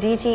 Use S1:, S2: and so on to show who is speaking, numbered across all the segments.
S1: DG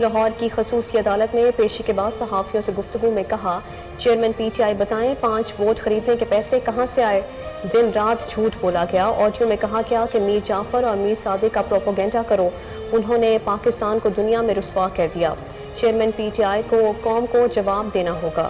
S1: Lahore کی خصوصی عدالت میں پیشی کے بعد صحافیوں سے گفتگو میں کہا، چیئرمین پی ٹی آئی بتائیں 5 ووٹ خریدنے کے پیسے کہاں سے آئے؟ دن رات جھوٹ بولا گیا۔ آڈیو میں کہا گیا کہ میر جعفر اور میر صادق کا پروپیگنڈا کرو، انہوں نے پاکستان کو دنیا میں رسوا کر دیا۔ چیئرمین پی ٹی آئی کو قوم کو جواب دینا ہوگا۔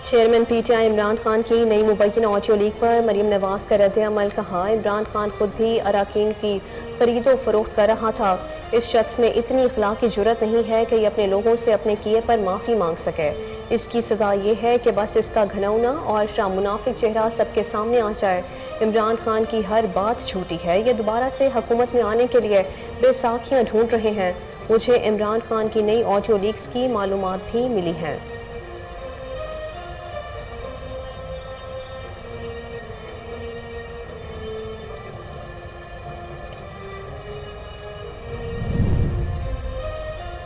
S1: Chairman P T I Imran Khan کی نئی مبینہ آڈیو لیک پر مریم نواز کا رد عمل، کہا عمران خان خود بھی اراکین کی خرید و فروخت کر رہا تھا۔ اس شخص میں اتنی اخلاقی جرت نہیں ہے کہ یہ اپنے لوگوں سے اپنے کیے پر معافی مانگ سکے۔ اس کی سزا یہ ہے کہ بس اس کا گھنونا اور منافق چہرہ سب کے سامنے آ جائے۔ عمران خان کی ہر بات جھوٹی ہے، یہ دوبارہ سے حکومت میں آنے کے لیے بے ساکھیاں ڈھونڈ رہے ہیں۔ مجھے عمران خان کی نئی آڈیو لیکس کی معلومات بھی ملی ہیں۔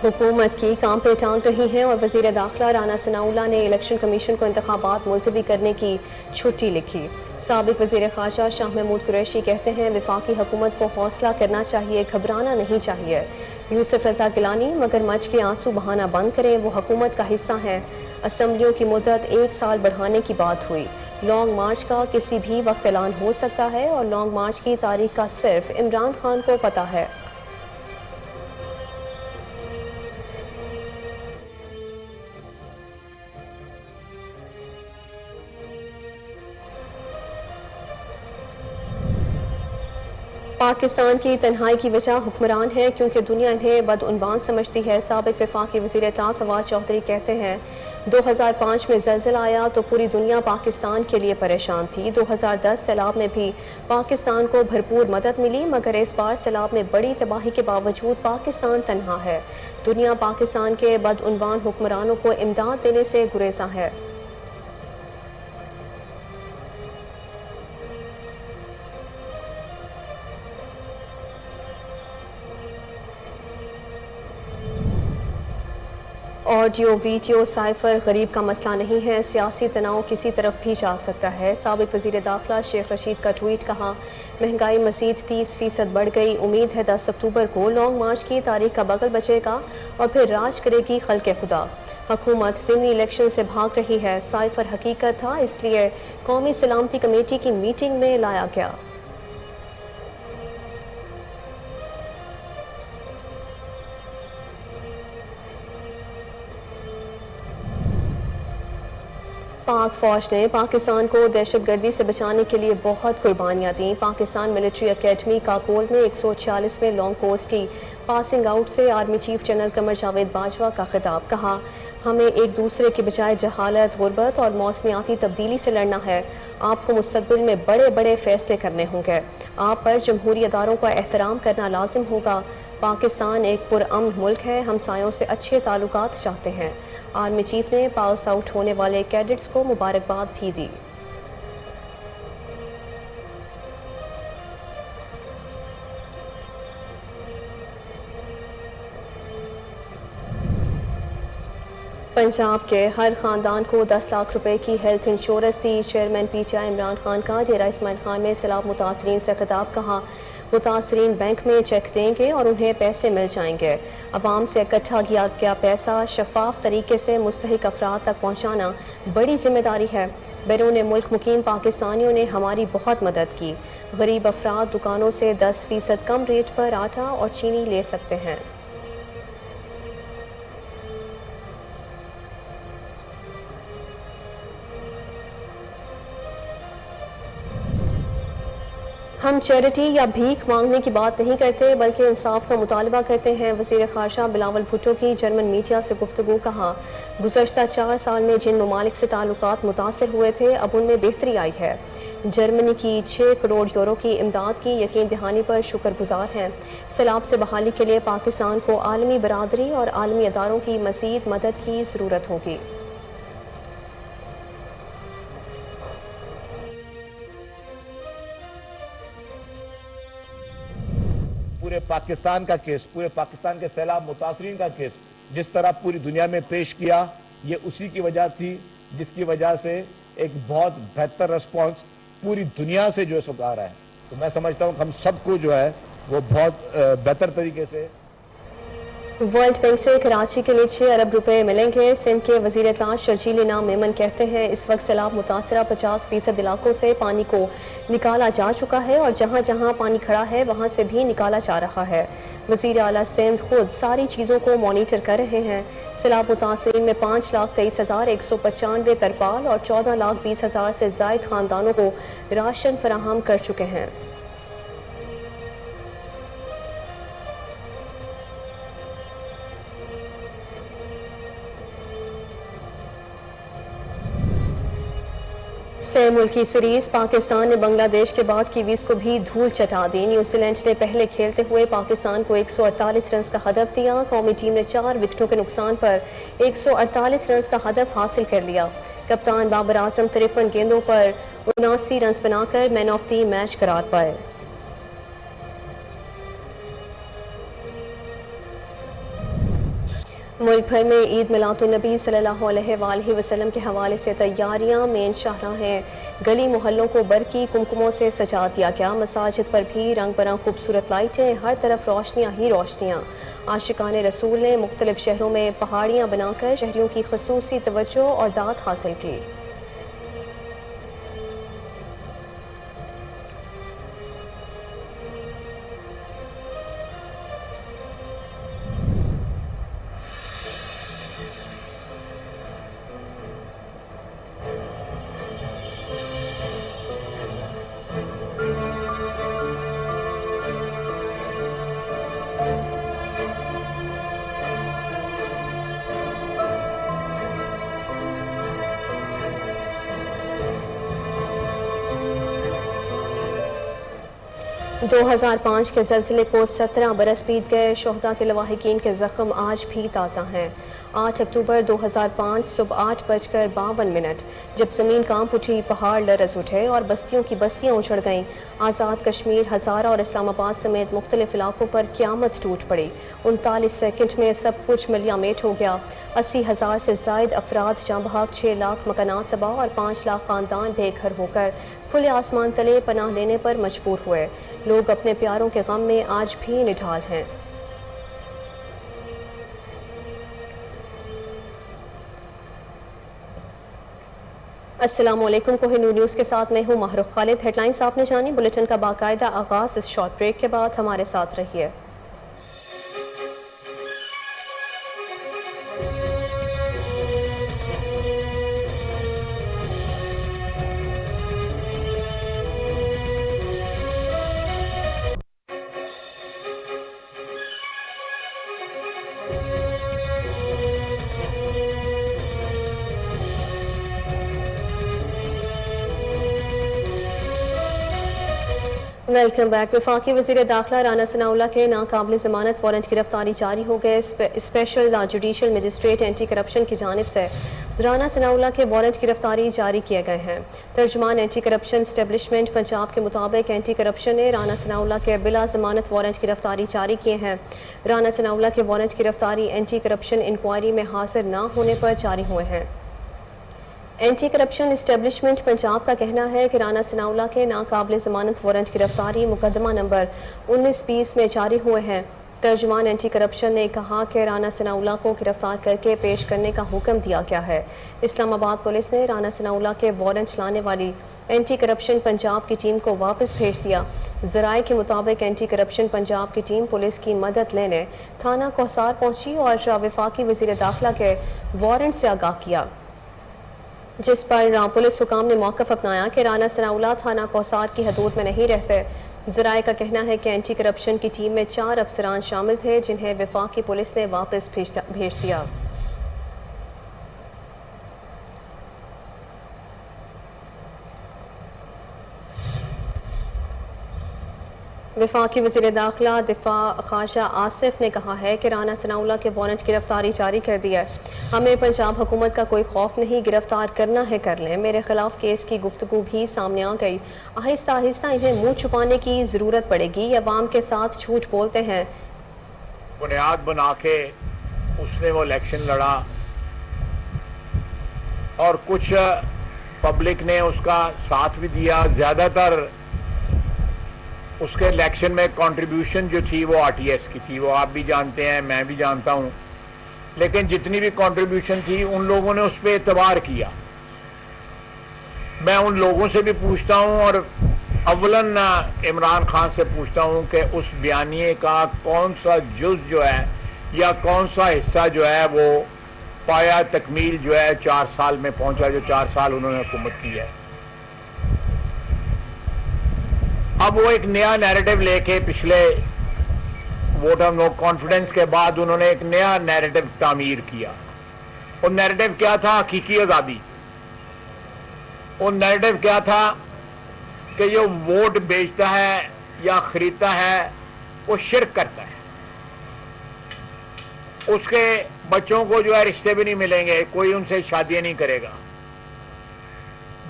S1: حکومت کی کام پہ ٹانگ رہی ہیں اور وزیر داخلہ رانا ثناء اللہ نے الیکشن کمیشن کو انتخابات ملتوی کرنے کی چھٹی لکھی۔ سابق وزیر خارجہ شاہ محمود قریشی کہتے ہیں وفاقی حکومت کو حوصلہ کرنا چاہیے، گھبرانا نہیں چاہیے۔ یوسف رضا گیلانی مگر مچ کے آنسو بہانا بند کریں، وہ حکومت کا حصہ ہیں۔ اسمبلیوں کی مدت 1 سال بڑھانے کی بات ہوئی۔ لانگ مارچ کا کسی بھی وقت اعلان ہو سکتا ہے اور لانگ مارچ کی تاریخ کا صرف عمران خان کو پتہ ہے۔ پاکستان کی تنہائی کی وجہ حکمران ہے کیونکہ دنیا انہیں بدعنوان سمجھتی ہے۔ سابق وفاقی وزیر اطلاعات فواد چودھری کہتے ہیں 2005 میں زلزلہ آیا تو پوری دنیا پاکستان کے لیے پریشان تھی۔ 2010 سیلاب میں بھی پاکستان کو بھرپور مدد ملی، مگر اس بار سیلاب میں بڑی تباہی کے باوجود پاکستان تنہا ہے۔ دنیا پاکستان کے بدعنوان حکمرانوں کو امداد دینے سے گریزاں ہے۔ آڈیو ویڈیو سائفر غریب کا مسئلہ نہیں ہے، سیاسی تناؤ کسی طرف بھی جا سکتا ہے۔ سابق وزیر داخلہ شیخ رشید کا ٹویٹ، کہا مہنگائی مزید 30% بڑھ گئی، امید ہے 10 اکتوبر کو لانگ مارچ کی تاریخ کا بغل بچے گا اور پھر راج کرے گی خلق خدا۔ حکومت ضمنی الیکشن سے بھاگ رہی ہے، سائفر حقیقت تھا اس لیے قومی سلامتی کمیٹی کی میٹنگ میں لایا گیا۔ پاک فوج نے پاکستان کو دہشت گردی سے بچانے کے لیے بہت قربانیاں دیں۔ پاکستان ملٹری اکیڈمی کاکول میں 146ویں لانگ کورس کی پاسنگ آؤٹ سے army chief general Qamar Javed Bajwa کا خطاب، کہا ہمیں ایک دوسرے کے بجائے جہالت، غربت اور موسمیاتی تبدیلی سے لڑنا ہے۔ آپ کو مستقبل میں بڑے بڑے فیصلے کرنے ہوں گے، آپ پر جمہوری اداروں کا احترام کرنا لازم ہوگا۔ پاکستان ایک پرامن ملک ہے، ہمسایوں سے اچھے تعلقات چاہتے ہیں۔ آرمی چیف نے پاس آؤٹ ہونے والے کیڈٹس کو مبارکباد بھی دی۔ پنجاب کے ہر خاندان کو 10 لاکھ روپے کی health insurance the. Chairman P T I Imran Khan کا ڈیرہ اسماعیل خان میں سیلاب متاثرین سے خطاب، کہا متاثرین بینک میں چیک دیں گے اور انہیں پیسے مل جائیں گے۔ عوام سے اکٹھا کیا گیا پیسہ شفاف طریقے سے مستحق افراد تک پہنچانا بڑی ذمہ داری ہے۔ بیرون ملک مقیم پاکستانیوں نے ہماری بہت مدد کی۔ غریب افراد دکانوں سے 10% کم ریٹ پر آٹا اور چینی لے سکتے ہیں۔ ہم چیریٹی یا بھیک مانگنے کی بات نہیں کرتے بلکہ انصاف کا مطالبہ کرتے ہیں۔ وزیر خارجہ بلاول بھٹو کی جرمن میڈیا سے گفتگو، کہا گزشتہ 4 سال میں جن ممالک سے تعلقات متاثر ہوئے تھے اب ان میں بہتری آئی ہے۔ جرمنی کی 6 کروڑ یورو کی امداد کی یقین دہانی پر شکر گزار ہیں۔ سیلاب سے بحالی کے لیے پاکستان کو عالمی برادری اور عالمی اداروں کی مزید مدد کی ضرورت ہوگی۔
S2: پورے پاکستان کا کیس، پورے پاکستان کے سیلاب متاثرین کا کیس جس طرح پوری دنیا میں پیش کیا، یہ اسی کی وجہ تھی جس کی وجہ سے ایک بہت بہتر رسپانس پوری دنیا سے جو ہے سو آ رہا ہے. تو میں سمجھتا ہوں کہ ہم سب کو جو ہے وہ بہت بہتر طریقے سے
S1: ورلڈ بینک سے کراچی کے لیے 6 ارب روپے ملیں گے. سندھ کے وزیر اطلاع شرجیل انعام میمن کہتے ہیں اس وقت سیلاب متاثرہ 50% علاقوں سے پانی کو نکالا جا چکا ہے اور جہاں جہاں پانی کھڑا ہے وہاں سے بھی نکالا جا رہا ہے. وزیر اعلیٰ سندھ خود ساری چیزوں کو مانیٹر کر رہے ہیں. سیلاب متاثرین میں 5,23,195 ترپال اور 14,20,000 سے زائد خاندانوں کو راشن فراہم کر چکے ہیں. سے ملکی سیریز پاکستان نے بنگلہ دیش کے بعد کیویز کو بھی دھول چٹا دی. نیوزی لینڈ نے پہلے کھیلتے ہوئے پاکستان کو 148 رنز کا ہدف دیا. قومی ٹیم نے 4 وکٹوں کے نقصان پر 148 رنز کا ہدف حاصل کر لیا. کپتان بابر اعظم 53 گیندوں پر 79 رنز بنا کر مین آف دی میچ قرار پائے. ملک بھر میں عید میلاد النبی صلی اللہ علیہ وآلہ وسلم کے حوالے سے تیاریاں. مین شاہراہیں گلی محلوں کو برقی کمکموں سے سجا دیا گیا. مساجد پر بھی رنگ برنگ خوبصورت لائٹیں، ہر طرف روشنیاں ہی روشنیاں. عاشقان رسول نے مختلف شہروں میں پہاڑیاں بنا کر شہریوں کی خصوصی توجہ اور داد حاصل کی. دو 2005 کے زلزلے کو 17 برس بیت گئے. شہداء کے لواحقین کے زخم آج بھی تازہ ہیں. 8 اکتوبر 2005 صبح 8:52 جب زمین کانپ اٹھی، پہاڑ لرز اٹھے اور بستیوں کی بستیاں اجڑ گئیں. آزاد کشمیر، ہزارہ اور اسلام آباد سمیت مختلف علاقوں پر قیامت ٹوٹ پڑی. 39 سیکنڈ میں سب کچھ ملیا میٹ ہو گیا. 80,000 سے زائد افراد جاں بحق، 6 لاکھ مکانات تباہ اور 5 لاکھ خاندان بے گھر ہو کر کھلے آسمان تلے پناہ لینے پر مجبور ہوئے. لوگ اپنے پیاروں کے غم میں آج بھی نڈھال ہیں. السلام علیکم. کوہ نور نیوز کے ساتھ میں ہوں محروف خالد. ہیڈ لائنز آپ نے جانی. بلیٹن کا باقاعدہ آغاز اس شارٹ بریک کے بعد. ہمارے ساتھ رہیے. Welcome back. وفاقی وزیر داخلہ رانا ثناءاللہ کے ناقابل ضمانت وارنٹ گرفتاری جاری ہو گئے. Special judicial magistrate anti corruption کی جانب سے رانا ثناءاللہ کے وارنٹ گرفتاری جاری کیے گئے ہیں. ترجمان اینٹی کرپشن اسٹیبلشمنٹ پنجاب کے مطابق اینٹی کرپشن نے رانا ثناءاللہ کے بلا ضمانت وارنٹ گرفتاری جاری کیے ہیں. رانا ثناءاللہ کے وارنٹ گرفتاری اینٹی کرپشن انکوائری میں حاضر نہ ہونے پر جاری ہوئے ہیں. اینٹی کرپشن اسٹیبلشمنٹ پنجاب کا کہنا ہے کہ رانا ثناءاللہ کے ناقابل ضمانت وارنٹ گرفتاری مقدمہ نمبر 1920 میں جاری ہوئے ہیں. ترجمان اینٹی کرپشن نے کہا کہ رانا ثناءاللہ کو گرفتار کر کے پیش کرنے کا حکم دیا گیا ہے. اسلام آباد پولیس نے رانا ثناءاللہ کے وارنٹ لانے والی اینٹی کرپشن پنجاب کی ٹیم کو واپس بھیج دیا. ذرائع کے مطابق اینٹی کرپشن پنجاب کی ٹیم پولیس کی مدد لینے تھانہ کوثار پہنچی اور وفاقی وزیر داخلہ کے وارنٹ سے آگاہ کیا، جس پر پولیس حکام نے موقف اپنایا کہ رانا ثناءاللہ تھانہ کوثار کی حدود میں نہیں رہتے. ذرائع کا کہنا ہے کہ اینٹی کرپشن کی ٹیم میں 4 افسران شامل تھے جنہیں وفاقی پولیس نے واپس بھیج دیا. وفاقی وزیر داخلہ دفاع خواجہ آصف نے کہا ہے کہ رانا ثناءاللہ کے وارنٹ گرفتاری جاری کر دی ہے. ہمیں پنجاب حکومت کا کوئی خوف نہیں، گرفتار کرنا ہے کر لیں. میرے خلاف کیس کی گفتگو بھی سامنے آ گئی. آہستہ آہستہ انہیں منہ چھپانے کی ضرورت پڑے گی. یہ عوام کے ساتھ جھوٹ بولتے ہیں.
S2: بنیاد بنا کے اس نے وہ الیکشن لڑا اور کچھ پبلک نے اس کا ساتھ بھی دیا. زیادہ تر اس کے الیکشن میں کنٹریبیوشن جو تھی وہ آر ٹی ایس کی تھی, وہ آپ بھی جانتے ہیں, میں بھی جانتا ہوں. لیکن جتنی بھی کنٹریبیوشن تھی ان لوگوں نے اس پہ اعتبار کیا. میں ان لوگوں سے بھی پوچھتا ہوں اور اولاً عمران خان سے پوچھتا ہوں کہ اس بیانیے کا کون سا جز جو ہے یا کون سا حصہ جو ہے وہ پایا تکمیل جو ہے 4 سال میں پہنچا, جو 4 سال انہوں نے حکومت کی ہے. اب وہ ایک نیا نیریٹو لے کے پچھلے ووٹ آف نو کانفیڈنس کے بعد انہوں نے ایک نیا نیریٹو تعمیر کیا. وہ نیریٹو کیا تھا؟ حقیقی آزادی. وہ نیریٹو کیا تھا کہ جو ووٹ بیچتا ہے یا خریدتا ہے وہ شرک کرتا ہے, اس کے بچوں کو جو ہے رشتے بھی نہیں ملیں گے, کوئی ان سے شادیاں نہیں کرے گا.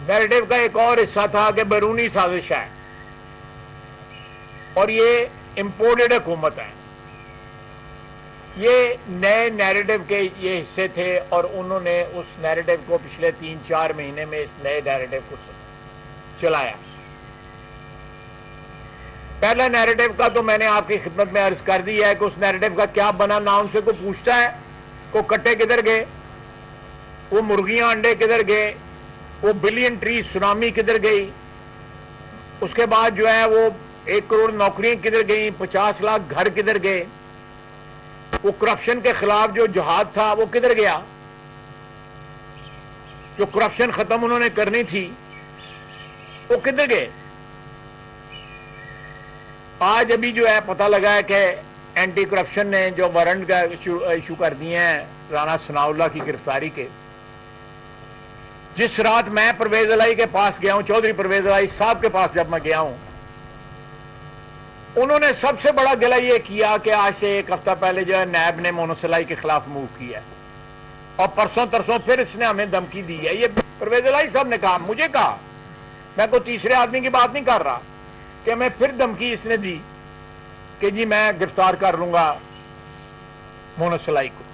S2: نیریٹو کا ایک اور حصہ تھا کہ بیرونی سازش ہے اور یہ امپورٹڈ حکومت ہے. یہ نئے نیریٹو کے یہ حصے تھے اور انہوں نے اس نیریٹو کو پچھلے 3-4 مہینے میں اس نئے نیریٹو کو چلایا. پہلا نیریٹو کا تو میں نے آپ کی خدمت میں عرض کر دیا ہے کہ اس نیریٹو کا کیا بنا, نہ ان سے کوئی پوچھتا ہے. وہ کٹے کدھر گئے, وہ مرغیاں انڈے کدھر گئے, وہ بلین ٹری سونامی کدھر گئی, اس کے بعد جو ہے وہ 1 کروڑ نوکریاں کدھر گئیں, 50 لاکھ گھر کدھر گئے, وہ کرپشن کے خلاف جو جہاد تھا وہ کدھر گیا, جو کرپشن ختم انہوں نے کرنی تھی وہ کدھر گئے. آج ابھی جو ہے پتہ لگا ہے کہ اینٹی کرپشن نے جو وارنٹ کا ایشو کر دیے ہیں رانا ثناء اللہ کی گرفتاری کے. جس رات میں پرویز الہی کے پاس گیا ہوں, چودھری پرویز الہی صاحب کے پاس جب میں گیا ہوں, انہوں نے سب سے بڑا گلہ یہ کیا کہ آج سے 1 ہفتہ پہلے جو ہے نیب نے مونس الہی کے خلاف موو کیا ہے اور پرسوں ترسوں پھر اس نے ہمیں دھمکی دی ہے. یہ پرویز الہی صاحب نے کہا, مجھے کہا, میں کوئی تیسرے آدمی کی بات نہیں کر رہا, کہ ہمیں پھر دھمکی اس نے دی کہ جی میں گرفتار کر لوں گا مونس الہی کو.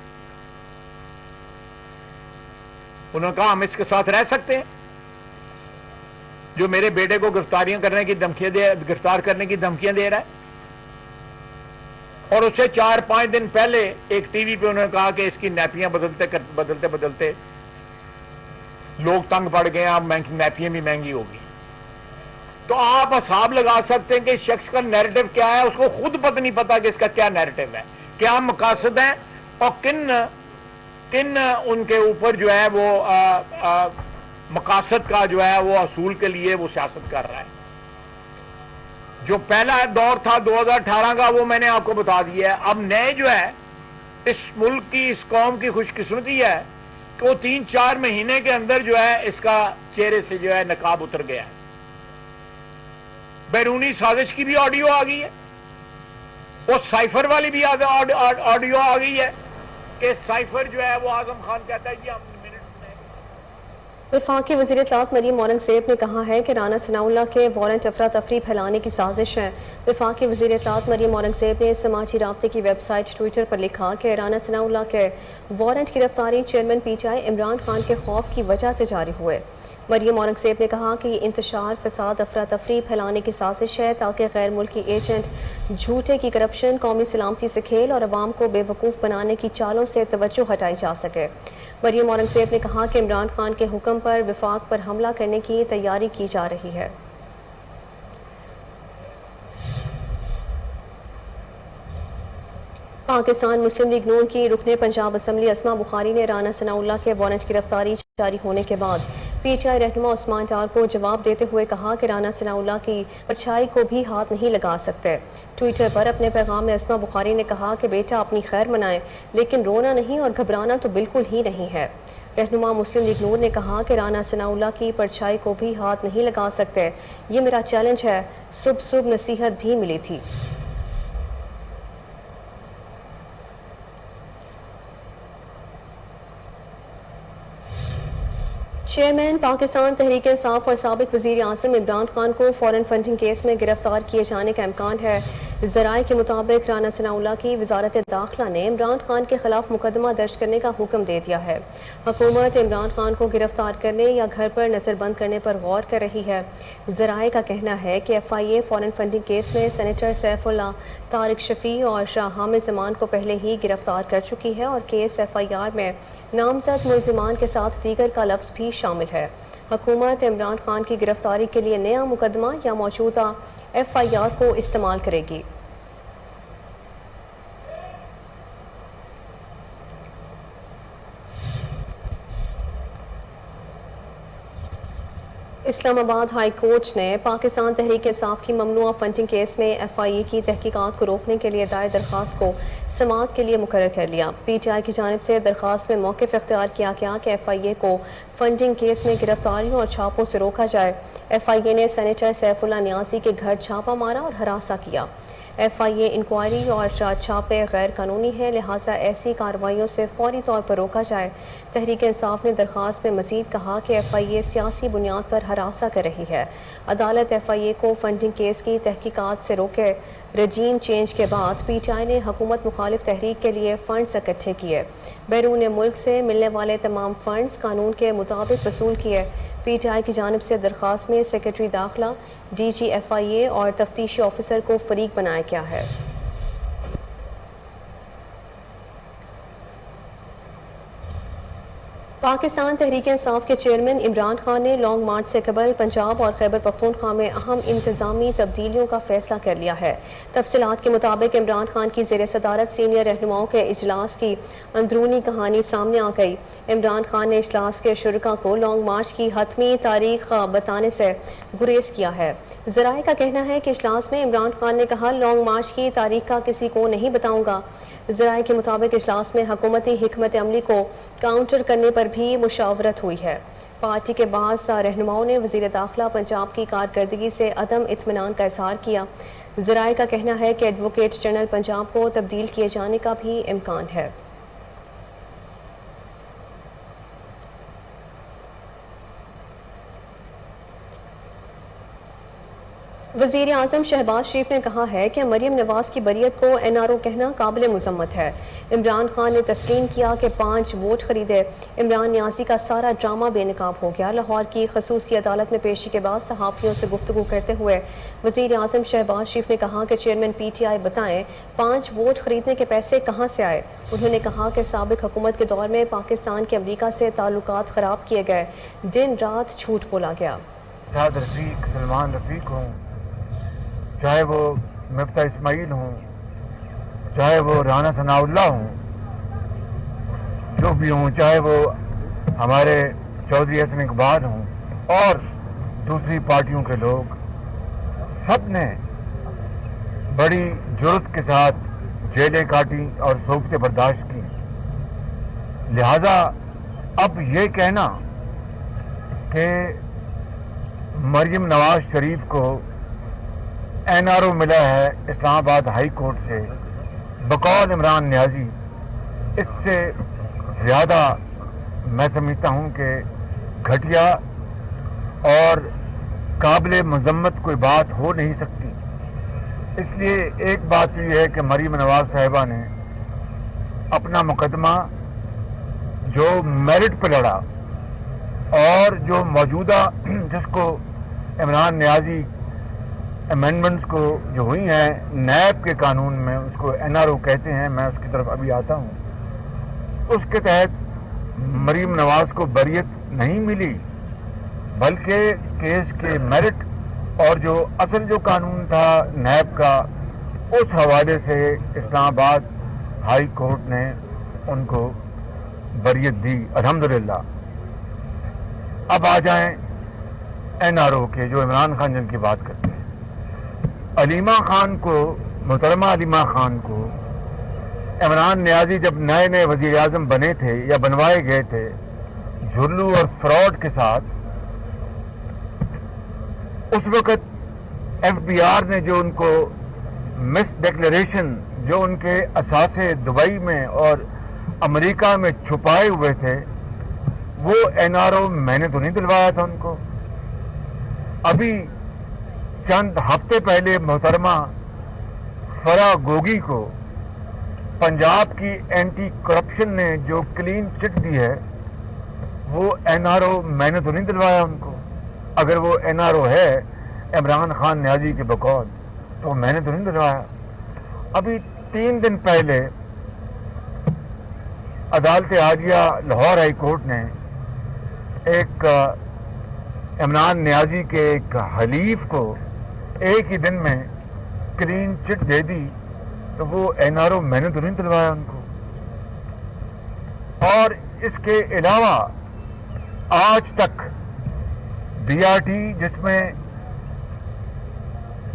S2: انہوں نے کہا ہم اس کے ساتھ رہ سکتے ہیں جو میرے بیٹے کو گرفتاریاں کرنے کی دھمکیاں گرفتار کرنے کی دھمکیاں دے رہا ہے. اور اسے 4-5 دن پہلے ایک ٹی وی پہ انہوں نے کہا کہ اس کی نیپیاں بدلتے لوگ تنگ پڑ گئے, اب نیپیاں بھی مہنگی ہوگی. تو آپ حساب لگا سکتے ہیں کہ اس شخص کا نیریٹو کیا ہے. اس کو خود پتہ نہیں پتا کہ اس کا کیا نیریٹو ہے, کیا مقاصد ہیں اور کن ان کے اوپر جو ہے وہ مقاصد کا جو ہے وہ حصول کے لیے وہ سیاست کر رہا ہے. جو پہلا دور تھا 2018 کا وہ میں نے آپ کو بتا دیا ہے. اب نئے جو ہے اس ملک کی, اس قوم کی خوش قسمتی ہے کہ وہ 3-4 مہینے کے اندر جو ہے اس کا چہرے سے جو ہے نقاب اتر گیا ہے. بیرونی سازش کی بھی آڈیو آ گئی ہے, وہ سائفر والی بھی آڈیو آ گئی ہے کہ سائفر جو ہے وہ اعظم خان کہتا ہے جی ہم
S1: وفاقی وزیر اطلاعات مریم اورنگزیب نے کہا ہے کہ رانا ثناء اللہ کے وارنٹ افراتفری پھیلانے کی سازش ہے. وفاقی وزیر اطلاعات مریم اورنگزیب نے سماجی رابطے کی ویب سائٹ ٹویٹر پر لکھا کہ رانا ثناء اللہ کے وارنٹ کی گرفتاری chairman P T I Imran Khan کے خوف کی وجہ سے جاری ہوئے. مریم اورنگزیب نے کہا کہ یہ انتشار فساد افراتفری پھیلانے کی سازش ہے تاکہ غیر ملکی ایجنٹ جھوٹے کی کرپشن, قومی سلامتی سے کھیل اور عوام کو بے وقوف بنانے کی چالوں سے توجہ ہٹائی جا سکے. مریم اورنگزیب نے کہا کہ عمران خان کے حکم پر وفاق پر حملہ کرنے کی تیاری کی جا رہی ہے. پاکستان مسلم لیگ نون کی رکن پنجاب اسمبلی اسما بخاری نے رانا ثناء اللہ کے وارنٹ کی گرفتاری جاری ہونے کے بعد پی ٹی آئی رہنما عثمان ڈار کو جواب دیتے ہوئے کہا کہ رانا ثناء اللہ کی پرچھائی کو بھی ہاتھ نہیں لگا سکتے. ٹویٹر پر اپنے پیغام میں اسما بخاری نے کہا کہ بیٹا اپنی خیر منائے لیکن رونا نہیں اور گھبرانا تو بالکل ہی نہیں ہے. رہنما مسلم لیگ نون نے کہا کہ رانا ثناء اللہ کی پرچھائی کو بھی ہاتھ نہیں لگا سکتے, یہ میرا چیلنج ہے. صبح نصیحت بھی ملی تھی. چیئرمین پاکستان تحریک انصاف اور سابق وزیر اعظم عمران خان کو فارن فنڈنگ کیس میں گرفتار کیے جانے کا امکان ہے. ذرائع کے مطابق رانا ثناءاللہ کی وزارت داخلہ نے عمران خان کے خلاف مقدمہ درج کرنے کا حکم دے دیا ہے۔ حکومت عمران خان کو گرفتار کرنے یا گھر پر نظر بند کرنے پر غور کر رہی ہے۔ ذرائع کا کہنا ہے کہ F I A foreign funding case میں سینیٹر سیف اللہ، طارق شفیع اور شاہ حامد زمان کو پہلے ہی گرفتار کر چکی ہے اور کیس ایف آئی آر میں نامزد ملزمان کے ساتھ دیگر کا لفظ بھی شامل ہے۔ حکومت عمران خان کی گرفتاری کے لیے نیا مقدمہ یا موجودہ ایف آئی آر کو استعمال کرے گی۔ اسلام آباد ہائی کورٹ نے پاکستان تحریک انصاف کی ممنوعہ فنڈنگ کیس میں ایف آئی اے کی تحقیقات کو روکنے کے لیے دائر درخواست کو سماعت کے لیے مقرر کر لیا۔ پی ٹی آئی کی جانب سے درخواست میں موقف اختیار کیا گیا کہ ایف آئی اے کو فنڈنگ کیس میں گرفتاریوں اور چھاپوں سے روکا جائے۔ ایف آئی اے نے سینیٹر سیف اللہ نیازی کے گھر چھاپہ مارا اور ہراساں کیا۔ ایف آئی اے انکوائری اور چھاپے غیر قانونی ہیں، لہٰذا ایسی کارروائیوں سے فوری طور پر روکا جائے۔ تحریک انصاف نے درخواست میں مزید کہا کہ ایف آئی اے سیاسی بنیاد پر ہراساں کر رہی ہے۔ عدالت ایف آئی اے کو فنڈنگ کیس کی تحقیقات سے روکے۔ رجیم چینج کے بعد پی ٹی آئی نے حکومت مخالف تحریک کے لیے فنڈز اکٹھے کیے۔ بیرون ملک سے ملنے والے تمام فنڈز قانون کے مطابق وصول کیے۔ پی ٹی آئی کی جانب سے درخواست میں سیکرٹری داخلہ، ڈی جی ایف آئی اے اور تفتیشی آفیسر کو فریق بنایا گیا ہے۔ پاکستان تحریک انصاف کے چیئرمین عمران خان نے لانگ مارچ سے قبل پنجاب اور خیبر پختونخوا میں اہم انتظامی تبدیلیوں کا فیصلہ کر لیا ہے۔ تفصیلات کے مطابق عمران خان کی زیر صدارت سینئر رہنماؤں کے اجلاس کی اندرونی کہانی سامنے آ گئی۔ عمران خان نے اجلاس کے شرکاء کو لانگ مارچ کی حتمی تاریخ بتانے سے گریز کیا ہے۔ ذرائع کا کہنا ہے کہ اجلاس میں عمران خان نے کہا، لانگ مارچ کی تاریخ کا کسی کو نہیں بتاؤں گا۔ ذرائع کے مطابق اجلاس میں حکومتی حکمت عملی کو کاؤنٹر کرنے پر بھی مشاورت ہوئی ہے۔ پارٹی کے بعض رہنماؤں نے وزیر داخلہ پنجاب کی کارکردگی سے عدم اطمینان کا اظہار کیا۔ ذرائع کا کہنا ہے کہ ایڈوکیٹ جنرل پنجاب کو تبدیل کیے جانے کا بھی امکان ہے۔ وزیر اعظم شہباز شریف نے کہا ہے کہ مریم نواز کی بریت کو این آر او کہنا قابل مذمت ہے۔ عمران خان نے تسلیم کیا کہ 5 ووٹ خریدے۔ عمران نیازی کا سارا ڈرامہ بے نقاب ہو گیا۔ لاہور کی خصوصی عدالت میں پیشی کے بعد صحافیوں سے گفتگو کرتے ہوئے وزیر اعظم شہباز شریف نے کہا کہ چیئرمین پی ٹی آئی بتائیں 5 ووٹ خریدنے کے پیسے کہاں سے آئے۔ انہوں نے کہا کہ سابق حکومت کے دور میں پاکستان کے امریکہ سے تعلقات خراب کیے گئے، دن رات جھوٹ بولا گیا۔
S3: سعد رفیق، سلمان رفیق ہوں، چاہے وہ مفتاح اسماعیل ہوں، چاہے وہ رانا ثناءاللہ ہوں، جو بھی ہوں، چاہے وہ ہمارے چودھری حسن اقبال ہوں اور دوسری پارٹیوں کے لوگ، سب نے بڑی جرت کے ساتھ جیلیں کاٹی اور صحبتیں برداشت کی۔ لہذا اب یہ کہنا کہ مریم نواز شریف کو این آر او ملا ہے اسلام آباد ہائی کورٹ سے بقول عمران نیازی، اس سے زیادہ میں سمجھتا ہوں کہ گھٹیا اور قابل مذمت کوئی بات ہو نہیں سکتی۔ اس لیے ایک بات تو یہ ہے کہ مریم نواز صاحبہ نے اپنا مقدمہ جو میرٹ پہ لڑا اور جو موجودہ جس کو عمران نیازی امینڈمنٹس کو جو ہوئی ہیں نیب کے قانون میں، اس کو این آر او کہتے ہیں، میں اس کی طرف ابھی آتا ہوں، اس کے تحت مریم نواز کو بریت نہیں ملی، بلکہ کیس کے میرٹ اور جو اصل جو قانون تھا نیب کا، اس حوالے سے اسلام آباد ہائی کورٹ نے ان کو بریت دی، الحمدللہ۔ اب آ جائیں این آر او کے، جو عمران خان جن کی بات کرتے ہیں۔ علیمہ خان کو، محترمہ علیمہ خان کو عمران نیازی جب نئے وزیر اعظم بنے تھے یا بنوائے گئے تھے جھرلو اور فراڈ کے ساتھ، اس وقت ایف بی آر نے جو ان کو مس ڈکلیریشن، جو ان کے اثاثے دبئی میں اور امریکہ میں چھپائے ہوئے تھے، وہ این آر او میں نے تو نہیں دلوایا تھا ان کو۔ ابھی چند ہفتے پہلے محترمہ فرا گوگی کو پنجاب کی اینٹی کرپشن نے جو کلین چٹ دی ہے وہ این آر او میں نے تو نہیں دلوایا ان کو. اگر وہ این آر او ہے عمران خان نیازی کے بقول تو میں نے تو نہیں دلوایا. ابھی 3 دن پہلے عدالت عالیہ لاہور ہائی کورٹ نے ایک عمران نیازی کے ایک حلیف کو ایک ہی دن میں کلین چٹ دے دی, تو وہ این آر او میں نے تو نہیں دلوایا ان کو. اور اس کے علاوہ آج تک بی آر ٹی جس میں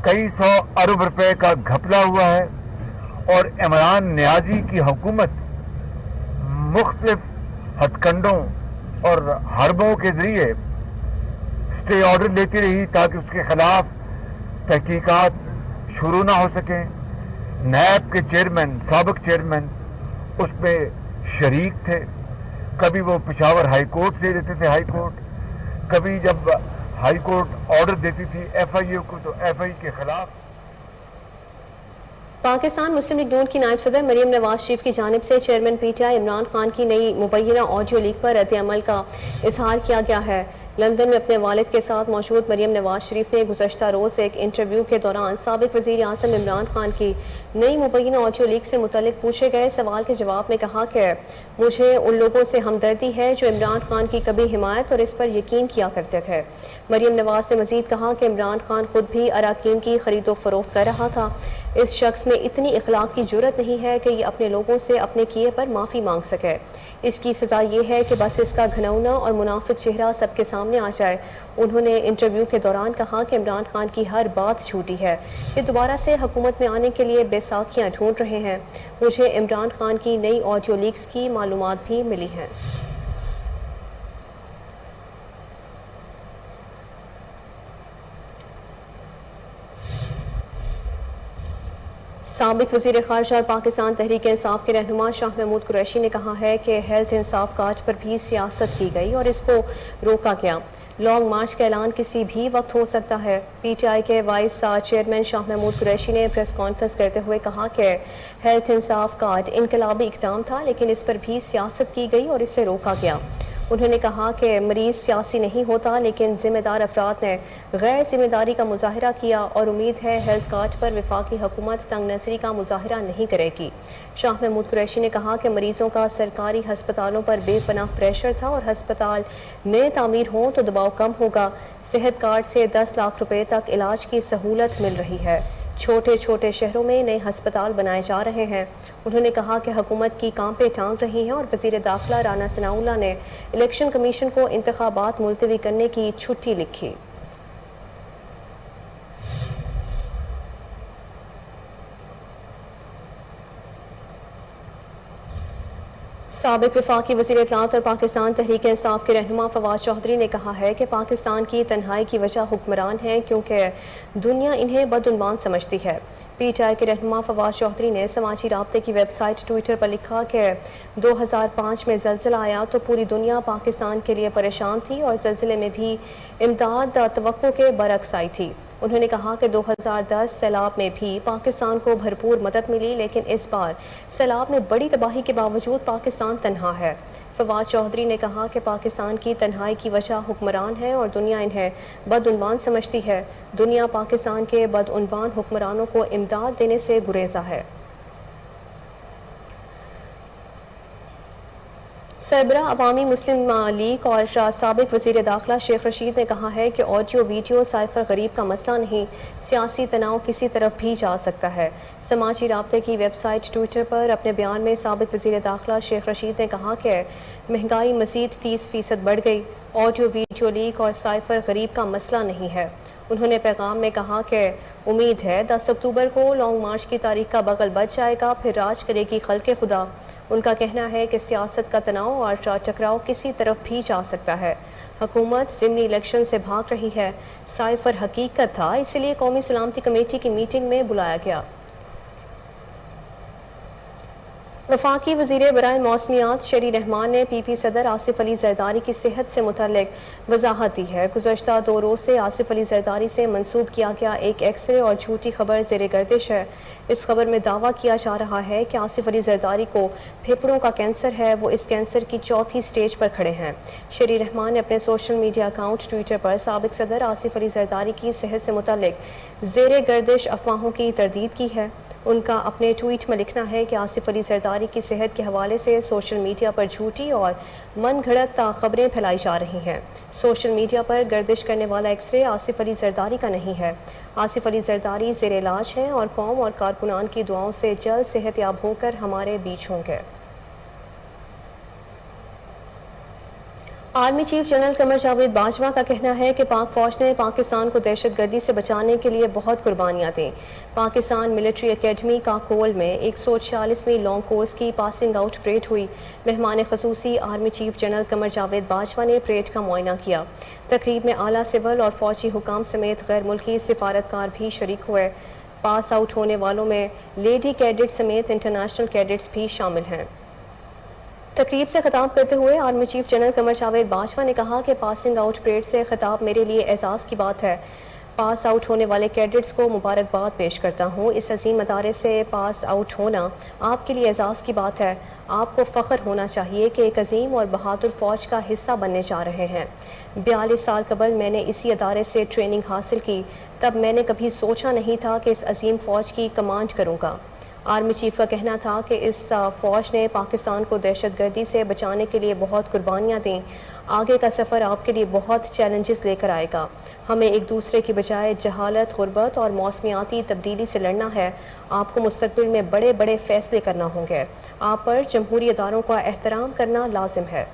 S3: کئی 100 ارب روپے کا گھپلا ہوا ہے, اور عمران نیازی کی حکومت مختلف ہتھ کنڈوں اور حربوں کے ذریعے اسٹے آرڈر لیتی رہی تاکہ اس کے خلاف تحقیقات شروع نہ ہو سکیں. نیب کے چیئرمین, سابق چیئرمین اس میں شریک تھے. کبھی وہ پشاور ہائی کورٹ سے لیتے تھے ہائی کورٹ, کبھی جب ہائی کورٹ آرڈر دیتی تھی ایف آئی اے کو تو ایف آئی کے خلاف.
S1: پاکستان مسلم لیگ نون کی نائب صدر مریم نواز شریف کی جانب سے chairman P T I Imran Khan کی نئی مبینہ آڈیو لیک پر رد عمل کا اظہار کیا گیا ہے. لندن میں اپنے والد کے ساتھ موجود مریم نواز شریف نے گزشتہ روز ایک انٹرویو کے دوران سابق وزیر اعظم عمران خان کی نئی مبینہ آڈیو لیک سے متعلق پوچھے گئے سوال کے جواب میں کہا کہ مجھے ان لوگوں سے ہمدردی ہے جو عمران خان کی کبھی حمایت اور اس پر یقین کیا کرتے تھے. مریم نواز نے مزید کہا کہ عمران خان خود بھی اراکین کی خرید و فروخت کر رہا تھا. اس شخص میں اتنی اخلاق کی جرت نہیں ہے کہ یہ اپنے لوگوں سے اپنے کیے پر معافی مانگ سکے. اس کی سزا یہ ہے کہ بس اس کا گھنونا اور منافق چہرہ سب کے سامنے آ جائے. انہوں نے انٹرویو کے دوران کہا کہ عمران خان کی ہر بات جھوٹی ہے. یہ دوبارہ سے حکومت میں آنے کے لیے بیساکھیاں ڈھونڈ رہے ہیں. مجھے عمران خان کی نئی آڈیو لیکس کی معلومات بھی ملی ہیں. سابق وزیر خارجہ اور پاکستان تحریک انصاف کے رہنما شاہ محمود قریشی نے کہا ہے کہ ہیلتھ انصاف کارڈ پر بھی سیاست کی گئی اور اس کو روکا گیا. لانگ مارچ کا اعلان کسی بھی وقت ہو سکتا ہے. پی ٹی آئی کے وائس چیئرمین شاہ محمود قریشی نے پریس کانفرنس کرتے ہوئے کہا کہ ہیلتھ انصاف کارڈ انقلابی اقدام تھا لیکن اس پر بھی سیاست کی گئی اور اسے روکا گیا. انہوں نے کہا کہ مریض سیاسی نہیں ہوتا لیکن ذمہ دار افراد نے غیر ذمہ داری کا مظاہرہ کیا اور امید ہے ہیلتھ کارڈ پر وفاقی حکومت تنگ نظری کا مظاہرہ نہیں کرے گی. شاہ محمود قریشی نے کہا کہ مریضوں کا سرکاری ہسپتالوں پر بے پناہ پریشر تھا اور ہسپتال نئے تعمیر ہوں تو دباؤ کم ہوگا. صحت کارڈ سے 10 لاکھ روپے تک علاج کی سہولت مل رہی ہے. چھوٹے چھوٹے شہروں میں نئے ہسپتال بنائے جا رہے ہیں. انہوں نے کہا کہ حکومت کی کانپیں ٹانگ رہی ہیں اور وزیر داخلہ رانا ثناءاللہ نے الیکشن کمیشن کو انتخابات ملتوی کرنے کی چھٹی لکھی. سابق وفاقی وزیر اطلاعات اور پاکستان تحریک انصاف کے رہنما فواد چودھری نے کہا ہے کہ پاکستان کی تنہائی کی وجہ حکمران ہے کیونکہ دنیا انہیں بدعنوان سمجھتی ہے. پی ٹی آئی کے رہنما فواد چودھری نے سماجی رابطے کی ویب سائٹ ٹویٹر پر لکھا کہ 2005 میں زلزلہ آیا تو پوری دنیا پاکستان کے لیے پریشان تھی اور زلزلے میں بھی امداد توقع کے برعکس آئی تھی. انہوں نے کہا کہ 2010 سیلاب میں بھی پاکستان کو بھرپور مدد ملی لیکن اس بار سیلاب میں بڑی تباہی کے باوجود پاکستان تنہا ہے. فواد چودھری نے کہا کہ پاکستان کی تنہائی کی وجہ حکمران ہے اور دنیا انہیں بدعنوان سمجھتی ہے. دنیا پاکستان کے بدعنوان حکمرانوں کو امداد دینے سے گریزا ہے. سربراہ عوامی مسلم لیگ اور سابق وزیر داخلہ شیخ رشید نے کہا ہے کہ آڈیو ویڈیو سائفر غریب کا مسئلہ نہیں, سیاسی تناؤ کسی طرف بھی جا سکتا ہے. سماجی رابطے کی ویب سائٹ ٹویٹر پر اپنے بیان میں سابق وزیر داخلہ شیخ رشید نے کہا کہ مہنگائی مزید 30% بڑھ گئی. آڈیو ویڈیو لیک اور سائفر غریب کا مسئلہ نہیں ہے. انہوں نے پیغام میں کہا کہ امید ہے 10 اکتوبر کو لانگ مارچ کی تاریخ کا بغل بچ جائے گا, پھر راج کرے گی خلق خدا. ان کا کہنا ہے کہ سیاست کا تناؤ اور ٹکراؤ کسی طرف بھی جا سکتا ہے. حکومت ضمنی الیکشن سے بھاگ رہی ہے. سائفر حقیقت تھا, اس لیے قومی سلامتی کمیٹی کی میٹنگ میں بلایا گیا. وفاقی وزیر برائے موسمیات شری رحمان نے پی پی صدر آصف علی زرداری کی صحت سے متعلق وضاحت دی ہے۔ گزشتہ 2 روز سے آصف علی زرداری سے منسوب کیا گیا ایک ایکس رے اور جھوٹی خبر زیر گردش ہے۔ اس خبر میں دعویٰ کیا جا رہا ہے کہ آصف علی زرداری کو پھیپھڑوں کا کینسر ہے، وہ اس کینسر کی 4تھی سٹیج پر کھڑے ہیں۔ شری رحمان نے اپنے سوشل میڈیا اکاؤنٹ ٹویٹر پر سابق صدر آصف علی زرداری کی صحت سے متعلق زیر گردش افواہوں کی تردید کی ہے۔ ان کا اپنے ٹویٹ میں لکھنا ہے کہ آصف علی زرداری کی صحت کے حوالے سے سوشل میڈیا پر جھوٹی اور من گھڑت خبریں پھیلائی جا رہی ہیں۔ سوشل میڈیا پر گردش کرنے والا ایکس رے آصف علی زرداری کا نہیں ہے۔ آصف علی زرداری زیر علاج ہیں اور قوم اور کارکنان کی دعاؤں سے جلد صحت یاب ہو کر ہمارے بیچ ہوں گے۔ Army chief general Qamar Javed Bajwa کا کہنا ہے کہ پاک فوج نے پاکستان کو دہشت گردی سے بچانے کے لیے بہت قربانیاں دیں۔ پاکستان ملٹری اکیڈمی کاکول میں 146ویں لانگ کورس کی پاسنگ آؤٹ پریڈ ہوئی۔ مہمان خصوصی army chief general Qamar Javed Bajwa نے پریڈ کا معائنہ کیا۔ تقریب میں اعلیٰ سول اور فوجی حکام سمیت غیر ملکی سفارتکار بھی شریک ہوئے۔ پاس آؤٹ ہونے والوں میں لیڈی کیڈٹ سمیت انٹرنیشنل کیڈٹس بھی شامل ہیں۔ تقریب سے خطاب کرتے ہوئے army chief general Qamar Javed Bajwa نے کہا کہ پاسنگ آؤٹ پریڈ سے خطاب میرے لیے اعزاز کی بات ہے۔ پاس آؤٹ ہونے والے کیڈٹس کو مبارکباد پیش کرتا ہوں۔ اس عظیم ادارے سے پاس آؤٹ ہونا آپ کے لیے اعزاز کی بات ہے۔ آپ کو فخر ہونا چاہیے کہ ایک عظیم اور بہادر فوج کا حصہ بننے جا رہے ہیں۔ 42 سال قبل میں نے اسی ادارے سے ٹریننگ حاصل کی، تب میں نے کبھی سوچا نہیں تھا کہ اس عظیم فوج کی کمانڈ کروں گا۔ آرمی چیف کا کہنا تھا کہ اس فوج نے پاکستان کو دہشت گردی سے بچانے کے لیے بہت قربانیاں دیں۔ آگے کا سفر آپ کے لیے بہت چیلنجز لے کر آئے گا۔ ہمیں ایک دوسرے کی بجائے جہالت، غربت اور موسمیاتی تبدیلی سے لڑنا ہے۔ آپ کو مستقبل میں بڑے بڑے فیصلے کرنا ہوں گے۔ آپ پر جمہوری اداروں کا احترام کرنا لازم ہے۔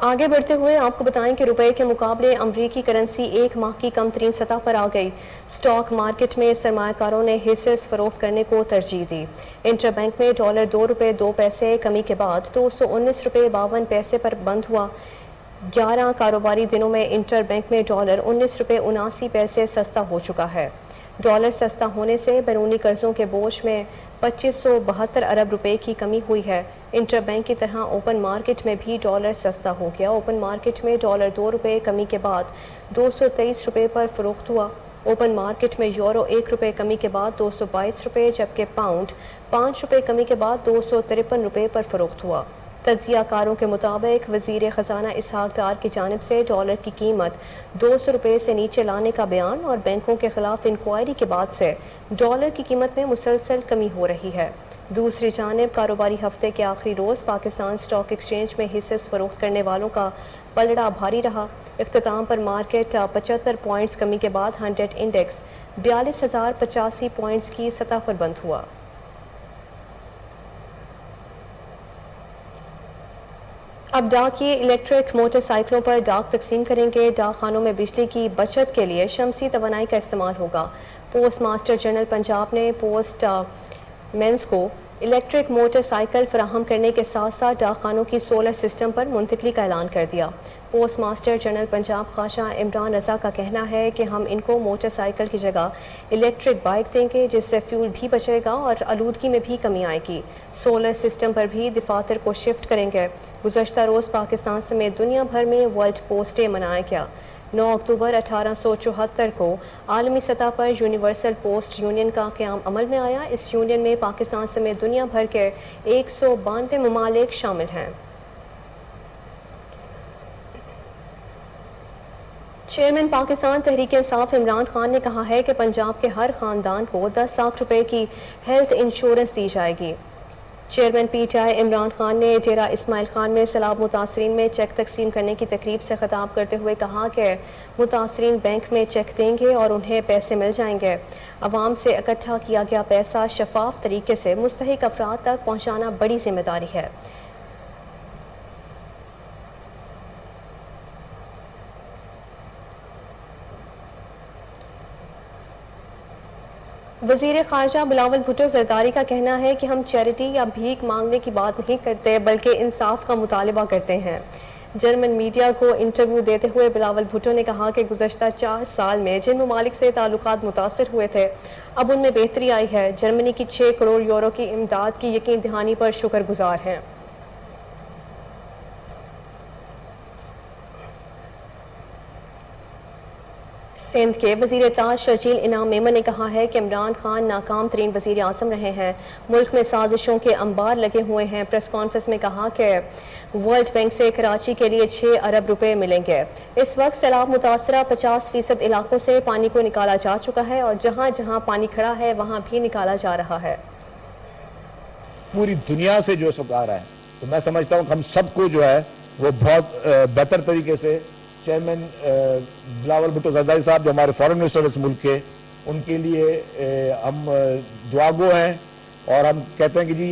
S1: آگے بڑھتے ہوئے آپ کو بتائیں کہ روپے کے مقابلے امریکی کرنسی ایک ماہ کی کم ترین سطح پر آ گئی۔ سٹاک مارکیٹ میں سرمایہ کاروں نے حصص فروخت کرنے کو ترجیح دی۔ انٹر بینک میں ڈالر 2 روپے 2 پیسے کمی کے بعد 219 روپے 52 پیسے پر بند ہوا۔ 11 کاروباری دنوں میں انٹر بینک میں ڈالر 19 روپے 79 پیسے سستا ہو چکا ہے۔ ڈالر سستا ہونے سے بیرونی قرضوں کے بوجھ میں 2572 ارب روپے کی کمی ہوئی ہے۔ انٹر بینک کی طرح اوپن مارکیٹ میں بھی ڈالر سستا ہو گیا۔ اوپن مارکیٹ میں ڈالر 2 روپے کمی کے بعد 223 روپے پر فروخت ہوا۔ اوپن مارکیٹ میں یورو 1 روپے کمی کے بعد 222 روپے، جبکہ پاؤنڈ 5 روپے کمی کے بعد 253 روپے پر فروخت ہوا۔ تجزیہ کاروں کے مطابق وزیر خزانہ اسحاق ڈار کی جانب سے ڈالر کی قیمت 200 روپے سے نیچے لانے کا بیان اور بینکوں کے خلاف انکوائری کے بعد سے ڈالر کی قیمت میں مسلسل کمی ہو رہی ہے۔ دوسری جانب کاروباری ہفتے کے آخری روز پاکستان سٹاک ایکسچینج میں حصص فروخت کرنے والوں کا پلڑا بھاری رہا۔ اختتام پر مارکیٹ 75 پوائنٹس کمی کے بعد 100 انڈیکس 42,085 پوائنٹس کی سطح پر بند ہوا۔ اب ڈاکیے الیکٹرک موٹر سائیکلوں پر ڈاک تقسیم کریں گے۔ ڈاک خانوں میں بجلی کی بچت کے لیے شمسی توانائی کا استعمال ہوگا۔ پوسٹ ماسٹر جنرل پنجاب نے پوسٹ مینز کو الیکٹرک موٹر سائیکل فراہم کرنے کے ساتھ ساتھ ڈاک خانوں کی سولر سسٹم پر منتقلی کا اعلان کر دیا۔ پوسٹ ماسٹر جنرل پنجاب خواجہ عمران رضا کا کہنا ہے کہ ہم ان کو موٹر سائیکل کی جگہ الیکٹرک بائک دیں گے، جس سے فیول بھی بچے گا اور آلودگی میں بھی کمی آئے گی۔ سولر سسٹم پر بھی دفاتر کو شفٹ کریں گے۔ گزشتہ روز پاکستان سمیت دنیا بھر میں ورلڈ پوسٹ ڈے منایا گیا۔ 9 اکتوبر 1874 کو عالمی سطح پر یونیورسل پوسٹ یونین کا قیام عمل میں آیا۔ اس یونین میں پاکستان سمیت دنیا بھر کے 192 ممالک شامل ہیں۔ چیئرمین پاکستان تحریک انصاف عمران خان نے کہا ہے کہ پنجاب کے ہر خاندان کو 10 لاکھ روپے کی ہیلتھ انشورنس دی جائے گی۔ Chairman P T I Imran Khan نے ڈیرہ اسماعیل خان میں سیلاب متاثرین میں چیک تقسیم کرنے کی تقریب سے خطاب کرتے ہوئے کہا کہ متاثرین بینک میں چیک دیں گے اور انہیں پیسے مل جائیں گے۔ عوام سے اکٹھا کیا گیا پیسہ شفاف طریقے سے مستحق افراد تک پہنچانا بڑی ذمہ داری ہے۔ وزیر خارجہ بلاول بھٹو زرداری کا کہنا ہے کہ ہم چیریٹی یا بھیک مانگنے کی بات نہیں کرتے بلکہ انصاف کا مطالبہ کرتے ہیں۔ جرمن میڈیا کو انٹرویو دیتے ہوئے بلاول بھٹو نے کہا کہ گزشتہ 4 سال میں جن ممالک سے تعلقات متاثر ہوئے تھے اب ان میں بہتری آئی ہے. جرمنی کی 6 کروڑ یورو کی امداد کی یقین دہانی پر شکر گزار ہیں. سندھ کے وزیر اطلاعات شرجیل انعام میمن نے کہا ہے کہ عمران خان ناکام ترین وزیر اعظم رہے ہیں. ملک میں سازشوں کے انبار لگے ہوئے ہیں. پریس کانفرنس میں کہا کہ ورلڈ بینک سے کراچی کے لیے 6 ارب روپے ملیں گے. اس وقت سیلاب متاثرہ 50% علاقوں سے پانی کو نکالا جا چکا ہے اور جہاں جہاں پانی کھڑا ہے وہاں بھی نکالا جا رہا ہے.
S2: پوری دنیا سے جو سب آ رہا ہے تو میں سمجھتا ہوں کہ ہم سب کو جو ہے وہ بہت بہتر طریقے سے چیئرمین بلاول بھٹو زرداری صاحب جو ہمارے فارن منسٹر اس ملک کے ان کے لیے ہم دعا گو ہیں اور ہم کہتے ہیں کہ جی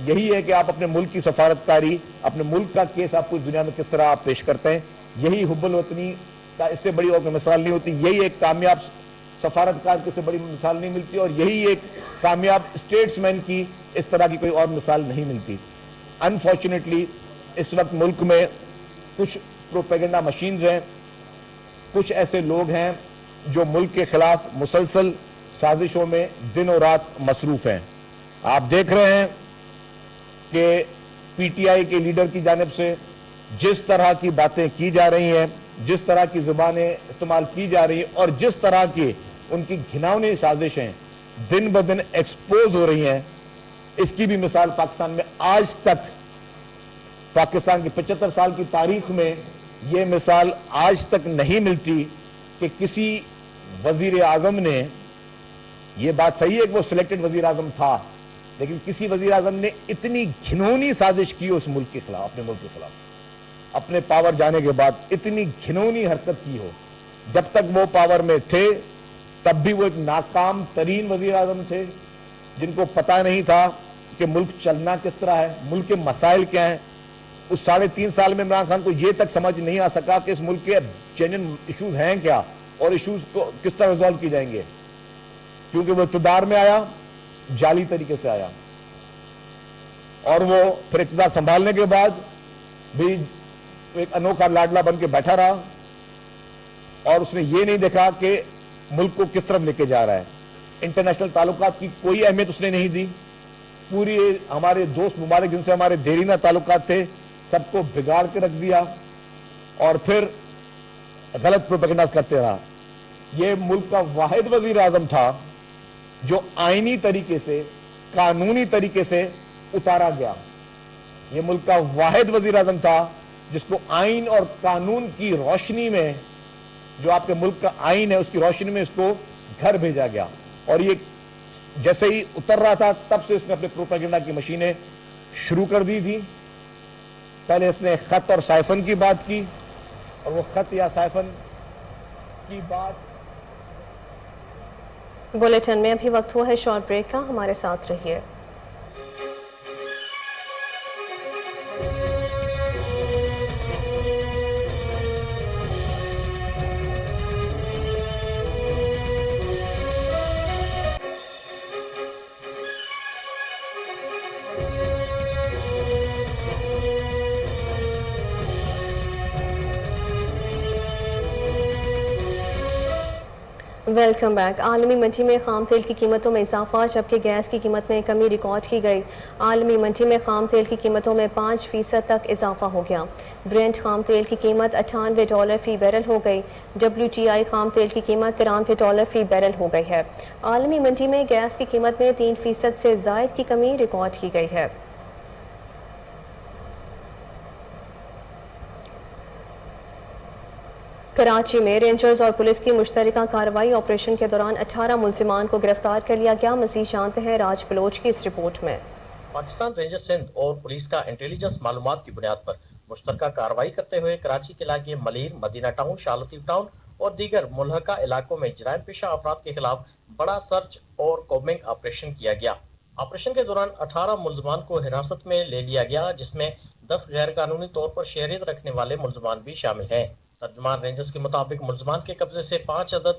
S2: یہی ہے کہ آپ اپنے ملک کی سفارتکاری اپنے ملک کا کیس آپ پوری دنیا میں کس طرح آپ پیش کرتے ہیں. یہی حب الوطنی کا اس سے بڑی اور کوئی مثال نہیں ہوتی. یہی ایک کامیاب سفارتکار کی سے بڑی مثال نہیں ملتی اور یہی ایک کامیاب اسٹیٹس مین کی اس طرح کی کوئی اور مثال نہیں ملتی. انفارچونیٹلی اس وقت ملک میں کچھ پروپیگنڈا مشینز ہیں, کچھ ایسے لوگ ہیں جو ملک کے خلاف مسلسل سازشوں میں دن و رات مصروف ہیں. آپ دیکھ رہے ہیں کہ پی ٹی آئی کے لیڈر کی جانب سے جس طرح کی باتیں کی جا رہی ہیں, جس طرح کی زبانیں استعمال کی جا رہی ہیں اور جس طرح کی ان کی گھناؤنی سازشیں دن بدن ایکسپوز ہو رہی ہیں, اس کی بھی مثال پاکستان میں آج تک پاکستان کی 75 سال کی تاریخ میں یہ مثال آج تک نہیں ملتی کہ کسی وزیر اعظم نے, یہ بات صحیح ہے کہ وہ سلیکٹڈ وزیر اعظم تھا, لیکن کسی وزیر اعظم نے اتنی گھنونی سازش کی اس ملک کے خلاف, اپنے ملک کے خلاف, اپنے پاور جانے کے بعد اتنی گھنونی حرکت کی ہو. جب تک وہ پاور میں تھے تب بھی وہ ایک ناکام ترین وزیر اعظم تھے جن کو پتہ نہیں تھا کہ ملک چلنا کس طرح ہے, ملک کے مسائل کیا ہیں. اس 3.5 سال میں عمران خان کو یہ تک سمجھ نہیں آ سکا کہ اس ملک کے جینوئن ایشوز ہیں کیا اور ایشوز کو کس طرح ریزالو کی جائیں گے, کیونکہ وہ اقتدار میں آیا جعلی طریقے سے آیا اور وہ پھر اقتدار سنبھالنے کے بعد بھی ایک انوکھا لاڈلا بن کے بیٹھا رہا اور اس نے یہ نہیں دیکھا کہ ملک کو کس طرف لے کے جا رہا ہے. انٹرنیشنل تعلقات کی کوئی اہمیت اس نے نہیں دی. پوری ہمارے دوست ممالک جن سے ہمارے دیرینہ تعلقات تھے سب کو بگاڑ کے رکھ دیا اور پھر غلط پروپیگنڈاز کرتے رہا. یہ ملک کا واحد وزیر اعظم تھا جو آئینی طریقے سے, قانونی طریقے سے اتارا گیا. یہ ملک کا واحد وزیر اعظم تھا جس کو آئین اور قانون کی روشنی میں, جو آپ کے ملک کا آئین ہے اس کی روشنی میں اس کو گھر بھیجا گیا. اور یہ جیسے ہی اتر رہا تھا تب سے اس نے اپنے پروپیگنڈا کی مشینیں شروع کر دی تھی. پہلے اس نے خط اور سائفن کی بات کی اور وہ خط یا سائفن کی بات.
S1: بلیٹن میں ابھی وقت ہوا ہے شارٹ بریک کا, ہمارے ساتھ رہیے. Welcome back. عالمی منڈی میں خام تیل کی قیمتوں میں اضافہ جبکہ گیس کی قیمت میں کمی ریکارڈ کی گئی. عالمی منڈی میں خام تیل کی قیمتوں میں 5% تک اضافہ ہو گیا. برینٹ خام تیل کی قیمت $98 فی بیرل ہو گئی. WTI خام تیل کی قیمت $93 فی بیرل ہو گئی ہے. عالمی منڈی میں گیس کی قیمت میں 3% سے زائد کی کمی ریکارڈ کی گئی ہے. کراچی میں رینجرز اور پولیس کی مشترکہ کارروائی آپریشن کے دوران 18 ملزمان کو گرفتار کر لیا گیا. مزید جانتے ہیں راج بلوچ کی اس رپورٹ میں.
S4: پاکستان رینجرز سندھ اور پولیس کا انٹیلیجنس معلومات کی بنیاد پر مشترکہ کارروائی کرتے ہوئے کراچی کے علاقے ملیر، مدینہ ٹاؤن، شالطیف ٹاؤن اور دیگر ملحقہ علاقوں میں جرائم پیشہ افراد کے خلاف بڑا سرچ اور کوبنگ آپریشن کیا گیا. آپریشن کے دوران 18 ملزمان کو حراست میں لے لیا گیا جس میں 10 غیر قانونی طور پر شہریت رکھنے والے ملزمان بھی شامل ہیں. ترجمان رینجرز کے مطابق ملزمان کے قبضے سے 5 عدد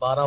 S4: 12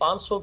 S4: 500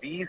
S5: 20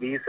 S5: 20